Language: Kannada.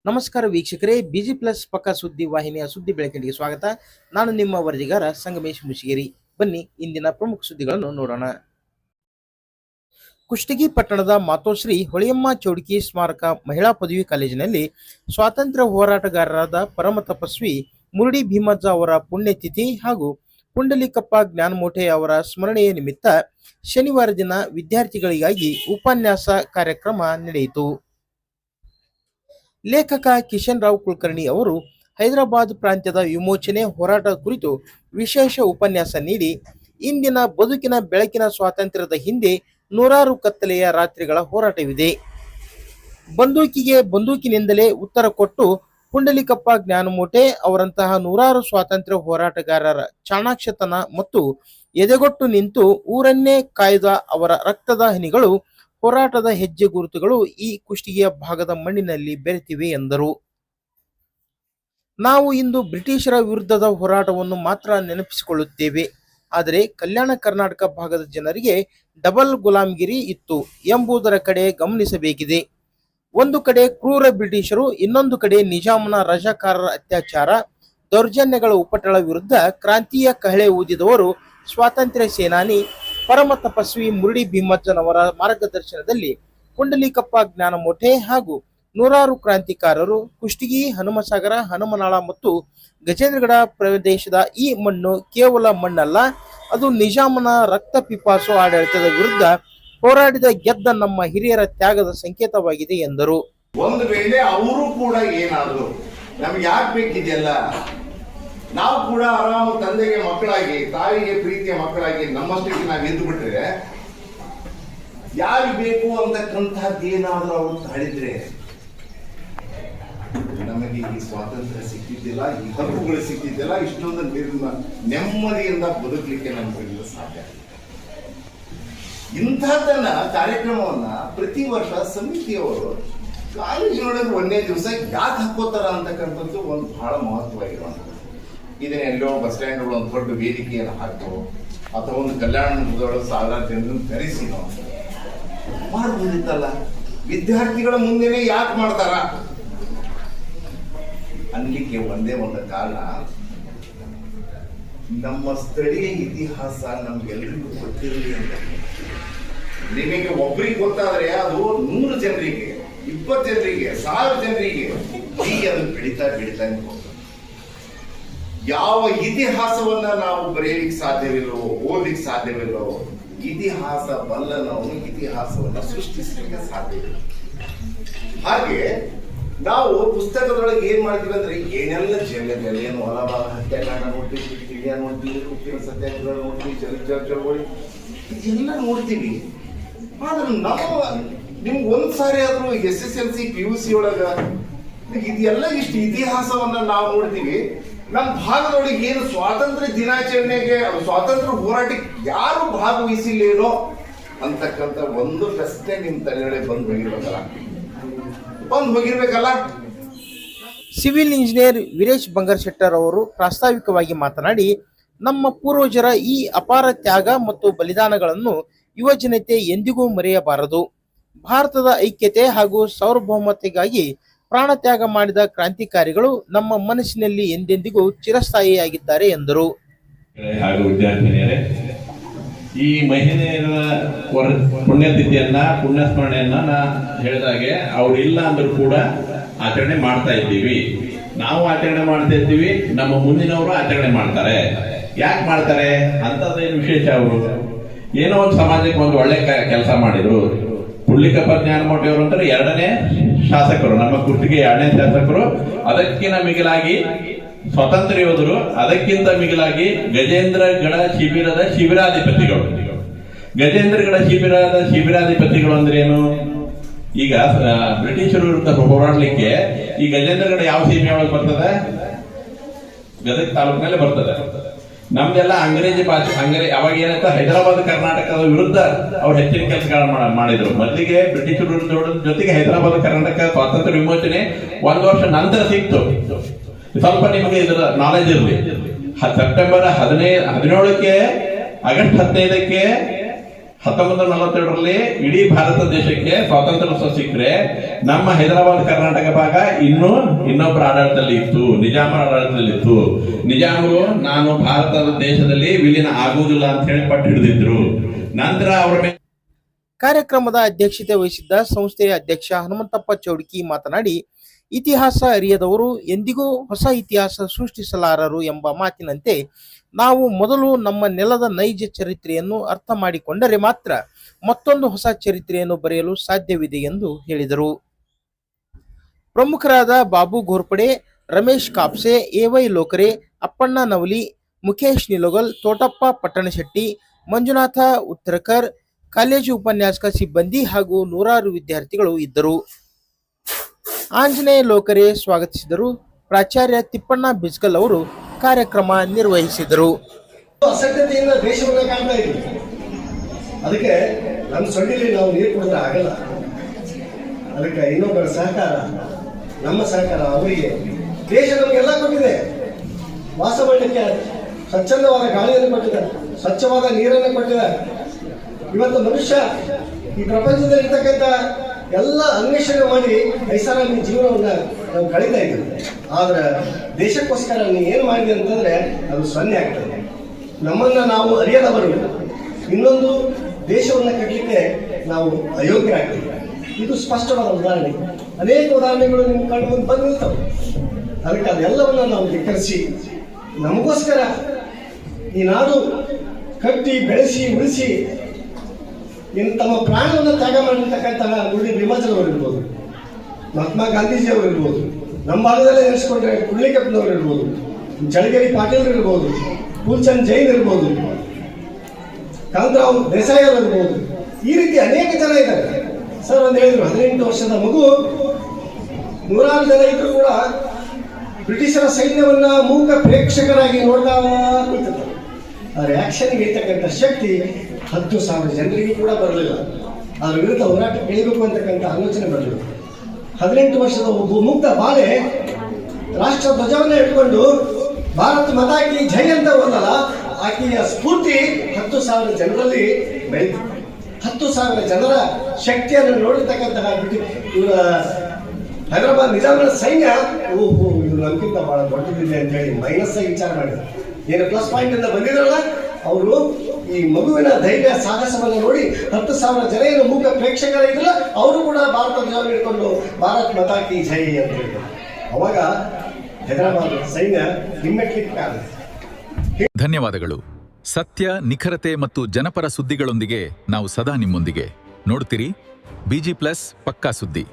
ನಮಸ್ಕಾರ ವೀಕ್ಷಕರೇ, ಬಿಜಿ ಪ್ಲಸ್ ಪಕ್ಕ ಸುದ್ದಿ ವಾಹಿನಿಯ ಸುದ್ದಿ ಬೆಳಕಿಗೆ ಸ್ವಾಗತ. ನಾನು ನಿಮ್ಮ ವರದಿಗಾರ ಸಂಗಮೇಶ್ ಮುಷಿಗೇರಿ. ಬನ್ನಿ ಇಂದಿನ ಪ್ರಮುಖ ಸುದ್ದಿಗಳನ್ನು ನೋಡೋಣ. ಕುಷ್ಟಗಿ ಪಟ್ಟಣದ ಮಾತೋಶ್ರೀ ಹೊಳೆಯಮ್ಮ ಚೌಡಕಿ ಸ್ಮಾರಕ ಮಹಿಳಾ ಪದವಿ ಕಾಲೇಜಿನಲ್ಲಿ ಸ್ವಾತಂತ್ರ್ಯ ಹೋರಾಟಗಾರರಾದ ಪರಮ ತಪಸ್ವಿ ಮುರುಡಿ ಭೀಮಜ್ಜ ಅವರ ಪುಣ್ಯತಿಥಿ ಹಾಗೂ ಪುಂಡಲಿಕಪ್ಪ ಜ್ಞಾನಮೋಟೆ ಅವರ ಸ್ಮರಣೆಯ ನಿಮಿತ್ತ ಶನಿವಾರ ದಿನ ವಿದ್ಯಾರ್ಥಿಗಳಿಗಾಗಿ ಉಪನ್ಯಾಸ ಕಾರ್ಯಕ್ರಮ ನಡೆಯಿತು. ಲೇಖಕ ಕಿಶನ್ ರಾವ್ ಕುಲಕರ್ಣಿ ಅವರು ಹೈದರಾಬಾದ್ ಪ್ರಾಂತ್ಯದ ವಿಮೋಚನೆ ಹೋರಾಟದ ಕುರಿತು ವಿಶೇಷ ಉಪನ್ಯಾಸ ನೀಡಿ, ಇಂದಿನ ಬದುಕಿನ ಬೆಳಕಿನ ಸ್ವಾತಂತ್ರ್ಯದ ಹಿಂದೆ ನೂರಾರು ಕತ್ತಲೆಯ ರಾತ್ರಿಗಳ ಹೋರಾಟವಿದೆ. ಬಂದೂಕಿಗೆ ಬಂದೂಕಿನಿಂದಲೇ ಉತ್ತರ ಕೊಟ್ಟು ಪುಂಡಲಿಕಪ್ಪ ಜ್ಞಾನಮೋಟೆ ಅವರಂತಹ ನೂರಾರು ಸ್ವಾತಂತ್ರ್ಯ ಹೋರಾಟಗಾರರ ಚಾಣಾಕ್ಷತನ ಮತ್ತು ಎದೆಗೊಟ್ಟು ನಿಂತು ಊರನ್ನೇ ಕಾಯ್ದ ಅವರ ರಕ್ತದ ಹನಿಗಳು, ಹೋರಾಟದ ಹೆಜ್ಜೆ ಗುರುತುಗಳು ಈ ಕುಷ್ಟಗಿಯ ಭಾಗದ ಮಣ್ಣಿನಲ್ಲಿ ಬೆರೆತಿವೆ ಎಂದರು. ನಾವು ಇಂದು ಬ್ರಿಟಿಷರ ವಿರುದ್ಧದ ಹೋರಾಟವನ್ನು ಮಾತ್ರ ನೆನಪಿಸಿಕೊಳ್ಳುತ್ತೇವೆ, ಆದರೆ ಕಲ್ಯಾಣ ಕರ್ನಾಟಕ ಭಾಗದ ಜನರಿಗೆ ಡಬಲ್ ಗುಲಾಮಗಿರಿ ಇತ್ತು ಎಂಬುದರ ಕಡೆ ಗಮನಿಸಬೇಕಿದೆ. ಒಂದು ಕಡೆ ಕ್ರೂರ ಬ್ರಿಟಿಷರು, ಇನ್ನೊಂದು ಕಡೆ ನಿಜಾಮನ ರಜಾಕಾರರ ಅತ್ಯಾಚಾರ, ದೌರ್ಜನ್ಯಗಳ ಉಪಟಳ ವಿರುದ್ಧ ಕ್ರಾಂತಿಯ ಕಹಳೆ ಊದಿದವರು ಸ್ವಾತಂತ್ರ್ಯ ಸೇನಾನಿ ಪರಮ ತಪಸ್ವಿ ಮುರುಡಿ ಭೀಮಜ್ಜನವರ ಮಾರ್ಗದರ್ಶನದಲ್ಲಿ ಪುಂಡಲಿಕಪ್ಪ ಜ್ಞಾನಮೋಟೆ ಹಾಗೂ ನೂರಾರು ಕ್ರಾಂತಿಕಾರರು ಕುಷ್ಟಗಿ, ಹನುಮಸಾಗರ, ಹನುಮನಾಳ ಮತ್ತು ಗಜೇಂದ್ರಗಡ ಪ್ರದೇಶದ ಈ ಮಣ್ಣು ಕೇವಲ ಮಣ್ಣಲ್ಲ, ಅದು ನಿಜಾಮನ ರಕ್ತ ಪಿಪಾಸು ಆಡಳಿತದ ವಿರುದ್ಧ ಹೋರಾಡಿದ ಗೆದ್ದ ನಮ್ಮ ಹಿರಿಯರ ತ್ಯಾಗದ ಸಂಕೇತವಾಗಿದೆ ಎಂದರು. ಒಂದು ವೇಳೆ ಅವರು ಕೂಡ ಏನಾದ್ರು ನಮ್ಗೆ ಯಾಕೆ ಬೇಕಿದೆಯಲ್ಲ, ನಾವು ಕೂಡ ಆರಾಮ ತಂದೆಗೆ ಮಕ್ಕಳಾಗಿ, ತಾಯಿಗೆ ಪ್ರೀತಿಯ ಮಕ್ಕಳಾಗಿ ನಮ್ಮಷ್ಟಕ್ಕೆ ನಾವು ಎದ್ದು ಬಿಟ್ರೆ ಯಾರು ಬೇಕು ಅಂತಕ್ಕಂಥದ್ದೇನಾದ್ರೂ ಅವರು ತಡೆದ್ರೆ ನಮಗೆ ಈ ಸ್ವಾತಂತ್ರ್ಯ ಸಿಕ್ಕಿದ್ದಿಲ್ಲ, ಈ ಹಕ್ಕುಗಳು ಸಿಕ್ಕಿದ್ದಿಲ್ಲ, ಇಷ್ಟೊಂದು ನೆಮ್ಮದಿಯಿಂದ ಬದುಕಲಿಕ್ಕೆ ನಮಗೆ ಸಾಧ್ಯ. ಇಂಥದ್ದನ್ನ ಕಾರ್ಯಕ್ರಮವನ್ನ ಪ್ರತಿ ವರ್ಷ ಸಮಿತಿಯವರು ಕಾಲೇಜಿನೊಳಗೆ ಒಂದೇ ದಿವಸ ಯಾಕೆ ಹಾಕೋತಾರ ಅಂತಕ್ಕಂಥದ್ದು ಒಂದು ಬಹಳ ಮಹತ್ವವಾಗಿರುವಂಥದ್ದು. ಇದನ್ನೆಲ್ಲೋ ಬಸ್ ಸ್ಟ್ಯಾಂಡ್ ಒಂದು ದೊಡ್ಡ ವೇದಿಕೆಯನ್ನು ಹಾಕೋ ಅಥವಾ ಒಂದು ಕಲ್ಯಾಣದೊಳಗೆ ಸಾವಿರಾರು ಜನರನ್ನು ಕರೆಸಿ ನಾವು ಮಾಡ್ಬೋದಿತ್ತಲ್ಲ. ವಿದ್ಯಾರ್ಥಿಗಳ ಮುಂದೆನೆ ಯಾಕೆ ಮಾಡ್ತಾರ ಅನ್ಲಿಕ್ಕೆ ಒಂದೇ ಒಂದು ಕಾರಣ, ನಮ್ಮ ಸ್ಥಳೀಯ ಇತಿಹಾಸ ನಮ್ಗೆಲ್ರಿಗೂ ಗೊತ್ತಿರಲಿ ಅಂತ. ನಿಮಗೆ ಒಬ್ಬರಿಗೆ ಗೊತ್ತಾದ್ರೆ ಅದು 100 ಜನರಿಗೆ, 20 ಜನರಿಗೆ, 1000 ಜನರಿಗೆ ಹೀಗೆ ಅದು ಬೆಳೀತಾ ಹೋಗ್ತದೆ. ಯಾವ ಇತಿಹಾಸವನ್ನ ನಾವು ಬರೆಯಲಿಕ್ಕೆ ಸಾಧ್ಯವಿಲ್ಲವೋ, ಓದಲಿಕ್ಕೆ ಸಾಧ್ಯವಿಲ್ಲವೋ, ಇತಿಹಾಸ ಬಲ್ಲನವನು ಇತಿಹಾಸವನ್ನ ಸೃಷ್ಟಿಸಲಿಕ್ಕೆ ಸಾಧ್ಯವಿಲ್ಲ. ಹಾಗೆ ನಾವು ಪುಸ್ತಕದೊಳಗೆ ಏನ್ ಮಾಡ್ತೀವಿ ಅಂದ್ರೆ ಏನೆಲ್ಲ ಏನು ಹೊಲಭಾಗ ಹತ್ಯಾಕಾಂಡ ನೋಡ್ತೀವಿ, ಇಂಡಿಯಾ ನೋಡ್ತೀವಿ, ಉಪ್ಪಿನ ಸತ್ಯಾಗ್ರಹ ನೋಡ್ತೀವಿ, ಚಳವಳಿ ಇದೆಲ್ಲ ನೋಡ್ತೀವಿ. ಆದ್ರೆ ನಾವು ನಿಮ್ಗೆ ಒಂದ್ಸಾರಿ ಆದ್ರೂ SSLC PUC ಒಳಗ ಇದೆಲ್ಲ ಇಷ್ಟು ಇತಿಹಾಸವನ್ನ ನಾವು ನೋಡ್ತೀವಿ. ನಮ್ಮ ಭಾಗದೊಳಗೆ ಏನು ಸ್ವಾತಂತ್ರ್ಯ ದಿನಾಚರಣೆಗೆ, ಸ್ವಾತಂತ್ರ್ಯ ಹೋರಾಟಕ್ಕೆ ಯಾರು ಭಾಗವಹಿಸಿಲ್ಲೇನೋ ಅಂತಕ್ಕಂಥ ಒಂದು ಪ್ರಶ್ನೆ ನಿಮ್ ತಲೆಯೊಳಗೆ ಬಂದು ಹೋಗಿರ್ಬೇಕಲ್ಲ. ಸಿವಿಲ್ ಇಂಜಿನಿಯರ್ ವೀರೇಶ್ ಬಂಗಾರಶೆಟ್ಟರ್ ಅವರು ಪ್ರಾಸ್ತಾವಿಕವಾಗಿ ಮಾತನಾಡಿ, ನಮ್ಮ ಪೂರ್ವಜರ ಈ ಅಪಾರ ತ್ಯಾಗ ಮತ್ತು ಬಲಿದಾನಗಳನ್ನು ಯುವ ಜನತೆ ಎಂದಿಗೂ ಮರೆಯಬಾರದು. ಭಾರತದ ಐಕ್ಯತೆ ಹಾಗೂ ಸಾರ್ವಭೌಮತೆಗಾಗಿ ಪ್ರಾಣ ತ್ಯಾಗ ಮಾಡಿದ ಕ್ರಾಂತಿಕಾರಿಗಳು ನಮ್ಮ ಮನಸ್ಸಿನಲ್ಲಿ ಎಂದೆಂದಿಗೂ ಚಿರಸ್ಥಾಯಿಯಾಗಿದ್ದಾರೆ ಎಂದರು. ಹಾಗೂ ವಿದ್ಯಾರ್ಥಿನಿಯರೇ, ಈ ಮಹಿಳೆಯರ ಪುಣ್ಯತಿಥಿಯನ್ನ, ಪುಣ್ಯಸ್ಮರಣೆಯನ್ನ ನಾ ಹೇಳಿದಾಗೆ ಅವ್ರಿಲ್ಲ ಅಂದ್ರೂ ಕೂಡ ಆಚರಣೆ ಮಾಡ್ತಾ ಇದ್ದೀವಿ. ನಾವು ಆಚರಣೆ ಮಾಡ್ತಾ ಇದ್ದೀವಿ, ನಮ್ಮ ಮುಂದಿನವರು ಆಚರಣೆ ಮಾಡ್ತಾರೆ. ಯಾಕೆ ಮಾಡ್ತಾರೆ ಅಂತದೇನು ವಿಶೇಷ? ಅವರು ಏನೋ ಒಂದು ಸಮಾಜಕ್ಕೆ ಒಂದು ಒಳ್ಳೆ ಕೆಲಸ ಮಾಡಿದ್ರು. ಪುಂಡಲಿಕಪ್ಪ ಜ್ಞಾನಮೋಟೆ ಅವರು ಅಂತಾರೆ 2ನೇ ಶಾಸಕರು, ನಮ್ಮ ಕುಷ್ಟಗಿ 2ನೇ ಶಾಸಕರು. ಅದಕ್ಕಿಂತ ಮಿಗಿಲಾಗಿ ಸ್ವಾತಂತ್ರ್ಯ ಯೋಧರು, ಅದಕ್ಕಿಂತ ಮಿಗಿಲಾಗಿ ಗಜೇಂದ್ರಗಡ ಶಿಬಿರದ ಶಿಬಿರಾಧಿಪತಿಗಳು. ಗಜೇಂದ್ರಗಡ ಶಿಬಿರಾಧಿಪತಿಗಳು ಅಂದ್ರೆ ಏನು? ಈಗ ಬ್ರಿಟಿಷರ ವಿರುದ್ಧ ಹೋರಾಡ್ಲಿಕ್ಕೆ ಈ ಗಜೇಂದ್ರಗಡ ಯಾವ ಸೀಮೆ ಒಳಗೆ ಬರ್ತದೆ? ಗದಗ ತಾಲೂಕಿನಲ್ಲಿ ಬರ್ತದೆ. ನಮ್ದೆಲ್ಲ ಅಂಗ್ರೇಜಿ ಭಾಷೆ, ಅವಾಗ ಏನಾಯ್ತು, ಹೈದರಾಬಾದ್ ಕರ್ನಾಟಕದ ವಿರುದ್ಧ ಅವ್ರು ಹೆಚ್ಚಿನ ಕೆಲಸಗಳನ್ನ ಮಾಡಿದ್ರು. ಮೊದಲಿಗೆ ಬ್ರಿಟಿಷರ ಜೊತೆಗೆ ಹೈದರಾಬಾದ್ ಕರ್ನಾಟಕ ಸ್ವಾತಂತ್ರ್ಯ ವಿಮೋಚನೆ 1 ವರ್ಷ ನಂತರ ಸಿಕ್ತು. ಸ್ವಲ್ಪ ನಿಮಗೆ ಇದರ ನಾಲೆಜ್ ಇರಲಿ. ಸೆಪ್ಟೆಂಬರ್ 17ಕ್ಕೆ, ಆಗಸ್ಟ್ 15ಕ್ಕೆ 1947ರಲ್ಲಿ ಇಡೀ ಭಾರತ ದೇಶಕ್ಕೆ ಸ್ವಾತಂತ್ರ್ಯ ಸಿಕ್ಕರೆ ನಮ್ಮ ಹೈದರಾಬಾದ್ ಕರ್ನಾಟಕ ಭಾಗ ಇನ್ನೊಬ್ಬರ ಆಡಳಿತದಲ್ಲಿ ಇತ್ತು, ನಿಜಾಮರ ಆಡಳಿತದಲ್ಲಿ ಇತ್ತು. ನಿಜಾಮರು ನಾನು ಭಾರತದ ದೇಶದಲ್ಲಿ ವಿಲೀನ ಆಗುವುದಿಲ್ಲ ಅಂತ ಹೇಳಿ ಪಟ್ಟು ಹಿಡಿದಿದ್ರು. ನಂತರ ಅವರ ಮೇಲೆ ಕಾರ್ಯಕ್ರಮದ ಅಧ್ಯಕ್ಷತೆ ವಹಿಸಿದ್ದ ಸಂಸ್ಥೆಯ ಅಧ್ಯಕ್ಷ ಹನುಮಂತಪ್ಪ ಚೌಡಕಿ ಮಾತನಾಡಿ, ಇತಿಹಾಸ ಅರಿಯದವರು ಎಂದಿಗೂ ಹೊಸ ಇತಿಹಾಸ ಸೃಷ್ಟಿಸಲಾರರು ಎಂಬ ಮಾತಿನಂತೆ ನಾವು ಮೊದಲು ನಮ್ಮ ನೆಲದ ನೈಜ ಚರಿತ್ರೆಯನ್ನು ಅರ್ಥ ಮಾಡಿಕೊಂಡರೆ ಮಾತ್ರ ಮತ್ತೊಂದು ಹೊಸ ಚರಿತ್ರೆಯನ್ನು ಬರೆಯಲು ಸಾಧ್ಯವಿದೆ ಎಂದು ಹೇಳಿದರು. ಪ್ರಮುಖರಾದ ಬಾಬು ಘೋರ್ಪಡೆ, ರಮೇಶ್ ಕಾಪ್ಸೆ, ಎವೈ ಲೋಕರೆ, ಅಪ್ಪಣ್ಣ ನವಲಿ, ಮುಖೇಶ್ ನಿಲೋಗಲ್, ತೋಟಪ್ಪ ಪಟ್ಟಣಶೆಟ್ಟಿ, ಮಂಜುನಾಥ ಉತ್ತರಕರ್, ಕಾಲೇಜು ಉಪನ್ಯಾಸಕ ಸಿಬ್ಬಂದಿ ಹಾಗೂ ನೂರಾರು ವಿದ್ಯಾರ್ಥಿಗಳು ಇದ್ದರು. ಆಂಜನೇಯ ಲೋಕರೆ ಸ್ವಾಗತಿಸಿದರು. ಪ್ರಾಚಾರ್ಯ ತಿಪ್ಪಣ್ಣ ಬಿಜ್ಕಲ್ ಅವರು ಕಾರ್ಯಕ್ರಮ ನಿರ್ವಹಿಸಿದರು. ಅಸಡ್ಡತೆಯಿಂದ ದೇಶವನ್ನ ಕಾಣ್ತಾ ಇದ್ವಿ. ಅದಕ್ಕೆ ನಮ್ಮ ಸೊಳ್ಳಿಲಿ ನಾವು ನೀರು ಕುಡಿದ್ರೆ ಆಗಲ್ಲ. ಅದಕ್ಕೆ ಇನ್ನೊಬ್ಬರ ಸಹಕಾರ, ನಮ್ಮ ಸಹಕಾರ ಅವರಿಗೆ. ದೇಶ ನಮಗೆಲ್ಲ ಕೊಟ್ಟಿದೆ. ವಾಸ ಮಾಡಲಿಕ್ಕೆ ಸ್ವಚ್ಛಂದವಾದ ಗಾಳಿಯನ್ನು ಕೊಟ್ಟಿದ್ದಾರೆ, ಸ್ವಚ್ಛವಾದ ನೀರನ್ನು ಕೊಟ್ಟಿದ್ದಾರೆ. ಇವತ್ತು ಮನುಷ್ಯ ಈ ಪ್ರಪಂಚದಲ್ಲಿ ಇರ್ತಕ್ಕಂಥ ಎಲ್ಲ ಅನ್ವೇಷಣೆ ಮಾಡಿ ಐಷಾರಾಮಿ ಜೀವನವನ್ನ ನಾವು ಕಳೀತಾ ಇದ್ದೀವಿ. ಆದ್ರೆ ದೇಶಕ್ಕೋಸ್ಕರ ನೀವು ಏನು ಮಾಡಿದೆ ಅಂತಂದ್ರೆ ಅದು ಸೊನ್ನೆ ಆಗ್ತದೆ. ನಮ್ಮನ್ನ ನಾವು ಅರಿಯದವರು ಇನ್ನೊಂದು ದೇಶವನ್ನ ಕಟ್ಟಲಿಕ್ಕೆ ನಾವು ಅಯೋಗ್ಯರಾಗ್ತೀವಿ. ಇದು ಸ್ಪಷ್ಟವಾದ ಉದಾಹರಣೆ. ಅನೇಕ ಉದಾಹರಣೆಗಳು ನಿಮ್ಮ ಕಣ್ಣು ಮುಂದೆ ಬಂದು ನಿಲ್ತವೆ. ಅದಕ್ಕೆ ಅದೆಲ್ಲವನ್ನ ನಾವು ಧಿಕ್ಕರಿಸಿ ನಮಗೋಸ್ಕರ ಈ ನಾಡು ಕಟ್ಟಿ ಬೆಳೆಸಿ ಉಳಿಸಿ ತಮ್ಮ ಪ್ರಾಣವನ್ನು ತ್ಯಾಗ ಮಾಡಿರ್ತಕ್ಕಂತಹ ನುಡಿ ವಿಮರ್ಶನವರು ಇರ್ಬೋದು, ಮಹಾತ್ಮ ಗಾಂಧೀಜಿಯವರು ಇರ್ಬೋದು, ನಮ್ಮ ಭಾಗದಲ್ಲೇ ನೆನೆಸ್ಕೊಂಡ್ರೆ ಕುಳ್ಳಿಕಪ್ಪನವರು ಇರ್ಬೋದು, ಜಳಗೇರಿ ಪಾಟೀಲ್ ಇರ್ಬೋದು, ಫೂಲ್ಚಂದ್ ಜೈನ್ ಇರ್ಬೋದು, ಕಾಂತರಾವ್ ದೇಸಾಯಿ ಅವರು ಇರ್ಬೋದು. ಈ ರೀತಿ ಅನೇಕ ಜನ ಇದ್ದಾರೆ. ಸರ್ ಒಂದು ಹೇಳಿದ್ರು, 18 ವರ್ಷದ ಮಗು ನೂರಾರು ಜನ ಇದ್ರು ಕೂಡ ಬ್ರಿಟಿಷರ ಸೈನ್ಯವನ್ನ ಮೂಕ ಪ್ರೇಕ್ಷಕರಾಗಿ ನೋಡ್ತಾ ಕೂತಿರ್ತಾರೆ. ಆ ರಿಯಾಕ್ಷನ್ಗೆ ಇರ್ತಕ್ಕಂಥ ಶಕ್ತಿ 10,000 ಜನರಿಗೆ ಕೂಡ ಬರಲಿಲ್ಲ. ಅದ್ರ ವಿರುದ್ಧ ಹೋರಾಟ ಬೆಳಿಬೇಕು ಅಂತಕ್ಕಂಥ ಆಲೋಚನೆ ಬರಲಿಲ್ಲ. 18 ವರ್ಷದ ಒಬ್ಬ ಮುಕ್ತ ಬಾಲೆ ರಾಷ್ಟ್ರ ಧ್ವಜವನ್ನ ಇಟ್ಕೊಂಡು ಭಾರತ್ ಮಾತಾ ಕಿ ಜೈ ಅಂತ ಹೋದಲ್ಲ, ಆಕೆಯ ಸ್ಫೂರ್ತಿ 10,000 ಜನರಲ್ಲಿ ಬೆಳೀತು. 10,000 ಜನರ ಶಕ್ತಿಯನ್ನು ನೋಡಿರ್ತಕ್ಕಂತಹ ಇವರ ಹೈದರಾಬಾದ್ ನಿಜಾಮರ ಸೈನ್ಯ ಇದು ನಮ್ಗಿಂತ ಬಹಳ ದೊಡ್ಡದಿದೆ ಅಂತ ಹೇಳಿ ಮೈನಸ್ ಆಗಿ ವಿಚಾರ ಮಾಡಿದ್ರು. ಏನು ಪ್ಲಸ್ ಪಾಯಿಂಟ್ ಅಂತ ಬಂದಿದ್ರಲ್ಲ, ಅವರು ಈ ಮಗುವಿನ ಧೈರ್ಯ ಸಾಹಸವನ್ನು ನೋಡಿ 10,000 ಜನ ಏನು ಮೂಕ ಪ್ರೇಕ್ಷಕರಿದ್ರಲ್ಲ, ಅವರು ಕೂಡ ಭಾರತ ಧ್ವಜವನ್ನು ಹಿಡ್ಕೊಂಡು ಭಾರತ್ ಮಾತಾ ಕಿ ಜೈ ಅಂತ ಹೇಳಿದ್ರು. ಅವಾಗ ಹೈದರಾಬಾದ್ ಸೈನ್ಯ ಹಿಮ್ಮೆಟ್ಲಿಕ್ಕೆ ಆಗುತ್ತೆ. ಧನ್ಯವಾದಗಳು. ಸತ್ಯ, ನಿಖರತೆ ಮತ್ತು ಜನಪರ ಸುದ್ದಿಗಳೊಂದಿಗೆ ನಾವು ಸದಾ ನಿಮ್ಮೊಂದಿಗೆ. ನೋಡ್ತೀರಿ BG+ ಪಕ್ಕಾ ಸುದ್ದಿ.